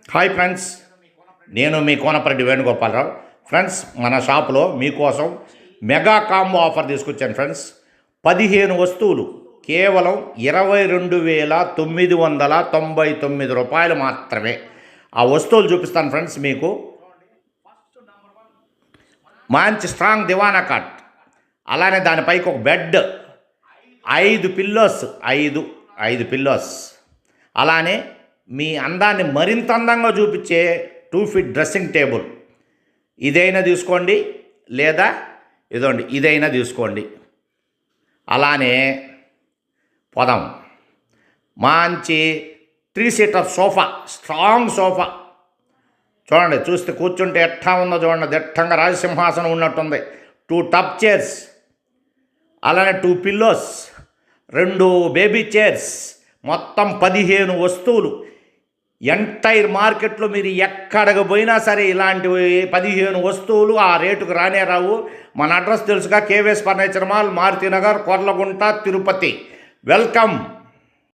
Hi friends, నేను మీ Konapareddy Venugopala Rao. Friends, మన షాపులో మీకోసం మెగా కాంబో ఆఫర్ తీసుకొచ్చాను ఫ్రెండ్స్. 15 వస్తువులు కేవలం 22,999 రూపాయలు మాత్రమే. ఆ వస్తువులు చూపిస్తాను ఫ్రెండ్స్. మీకు మంచి స్ట్రాంగ్ దివానా కాట్, అలానే దానిపైకి ఒక బెడ్, 5 పిల్లోస్, 5 పిల్లోస్, అలానే మీ అందాన్ని మరింత అందంగా చూపించే 2 ఫీట్ డ్రెస్సింగ్ టేబుల్. ఇదైనా తీసుకోండి, లేదా ఇదండి ఇదైనా తీసుకోండి. అలానే పొదం మంచి 3 సీటర్ సోఫా, స్ట్రాంగ్ సోఫా చూడండి. చూస్తే కూర్చుంటే ఎట్టా ఉందో చూడండి, దిట్టంగా రాజసింహాసనం ఉన్నట్టుంది. 2 టప్ చైర్స్, అలానే 2 పిల్లోస్, 2 బేబీ చైర్స్, మొత్తం 15 వస్తువులు. ఎంటైర్ మార్కెట్లో మీరు ఎక్కడికి పోయినా సరే ఇలాంటివి 15 వస్తువులు ఆ రేటుకు రానే రావు. మన అడ్రస్ తెలుసుగా, KVS furniture mall, Maruti Nagar, Korlagunta, Tirupati. Welcome.